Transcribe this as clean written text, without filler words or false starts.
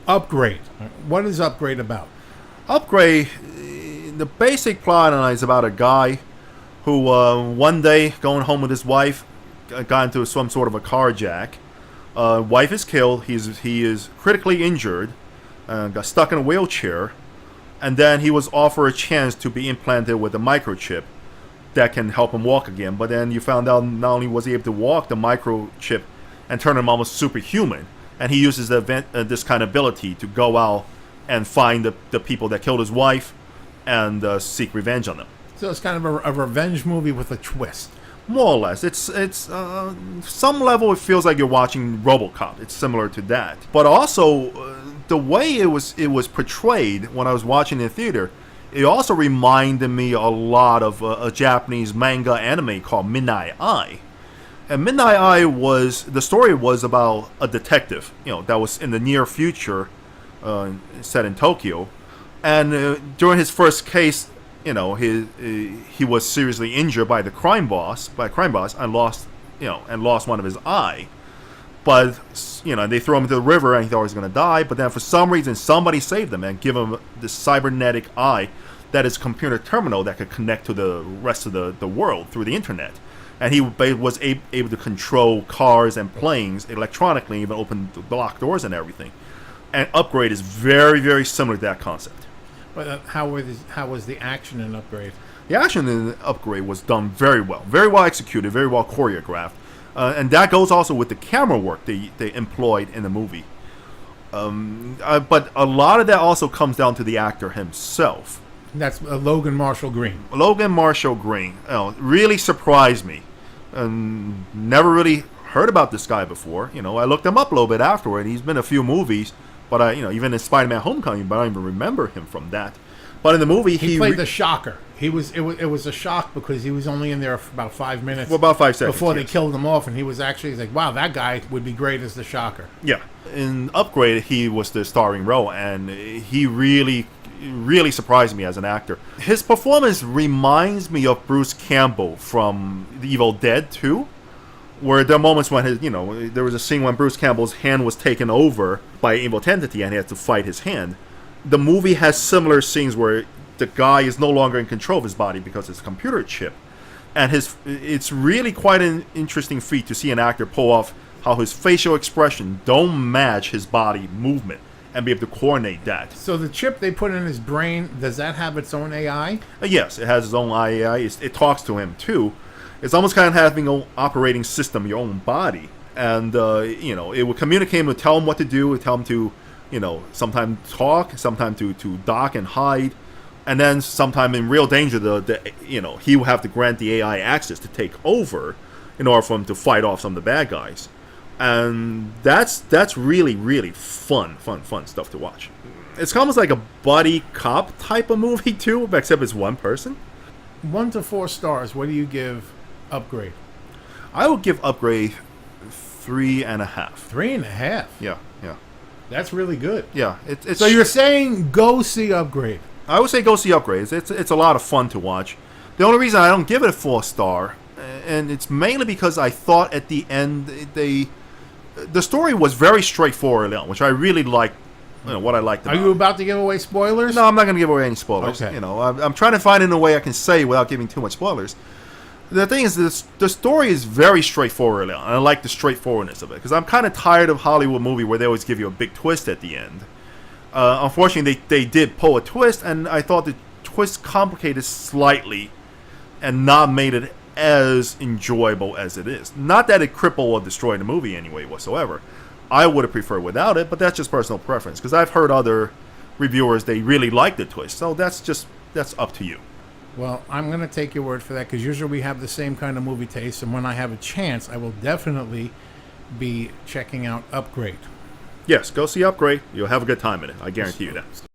Upgrade. What is Upgrade about? Upgrade, the basic plot is about a guy who one day going home with his wife got into some sort of a carjack. Wife is killed. He is critically injured, got stuck in a wheelchair, and then he was offered a chance to be implanted with a microchip that can help him walk again. But then you found out not only was he able to walk, the microchip and turn him almost superhuman. And he uses this kind of ability to go out and find the people that killed his wife and seek revenge on them. So it's kind of a revenge movie with a twist. More or less. It's some level it feels like you're watching RoboCop. It's similar to that. But also, the way it was portrayed when I was watching in the theater, it also reminded me a lot of a Japanese manga anime called Midnight Eye. And Midnight Eye the story was about a detective, that was in the near future, set in Tokyo. And during his first case, he was seriously injured by a crime boss, and lost one of his eye. But they threw him into the river, and he thought he was going to die. But then for some reason, somebody saved him and give him this cybernetic eye that is a computer terminal that could connect to the rest of the world through the internet. And he was able to control cars and planes electronically, even open locked doors and everything. And Upgrade is very, very similar to that concept. But how was the action in Upgrade? The action in Upgrade was done very well executed, very well choreographed, and that goes also with the camera work they employed in the movie. But a lot of that also comes down to the actor himself. That's Logan Marshall-Green. Logan Marshall-Green really surprised me. Never really heard about this guy before. I looked him up a little bit afterward. He's been in a few movies. But even in Spider-Man: Homecoming, but I don't even remember him from that. But in the movie, he played the Shocker. It was a shock because he was only in there for about 5 minutes. For about 5 seconds before they killed him off, and he was actually like, "Wow, that guy would be great as the Shocker." Yeah, in Upgrade, he was the starring role, and he really, really surprised me as an actor. His performance reminds me of Bruce Campbell from The Evil Dead 2. Where there are moments when there was a scene when Bruce Campbell's hand was taken over by an evil entity and he had to fight his hand. The movie has similar scenes where the guy is no longer in control of his body because it's a computer chip. And it's really quite an interesting feat to see an actor pull off how his facial expression don't match his body movement and be able to coordinate that. So the chip they put in his brain, does that have its own AI? Yes, it has its own AI. It talks to him too. It's almost kind of having an operating system, your own body. And, it would communicate, it would tell him what to do, it would tell him to, sometimes talk, sometimes to dock and hide. And then sometime in real danger, he would have to grant the AI access to take over in order for him to fight off some of the bad guys. And that's really, really fun stuff to watch. It's almost like a buddy cop type of movie, too, except it's one person. 1 to 4 stars, what do you give Upgrade? I would give Upgrade 3.5. 3.5? Yeah. That's really good. Yeah. It's so you're saying go see Upgrade? I would say go see Upgrade. It's a lot of fun to watch. The only reason I don't give it a 4 star, and it's mainly because I thought at the end the story was very straightforward, which I really liked. What I liked about it. Are you about to give away spoilers? No, I'm not going to give away any spoilers. Okay. I'm trying to find in a way I can say without giving too much spoilers. The thing is, the story is very straightforward, and I like the straightforwardness of it, because I'm kind of tired of Hollywood movie where they always give you a big twist at the end. Unfortunately, they did pull a twist, and I thought the twist complicated slightly and not made it as enjoyable as it is. Not that it crippled or destroyed the movie anyway whatsoever. I would have preferred without it, but that's just personal preference, because I've heard other reviewers, they really like the twist, so that's up to you. Well, I'm going to take your word for that, because usually we have the same kind of movie taste, and when I have a chance, I will definitely be checking out Upgrade. Yes, go see Upgrade. You'll have a good time in it. I guarantee you that.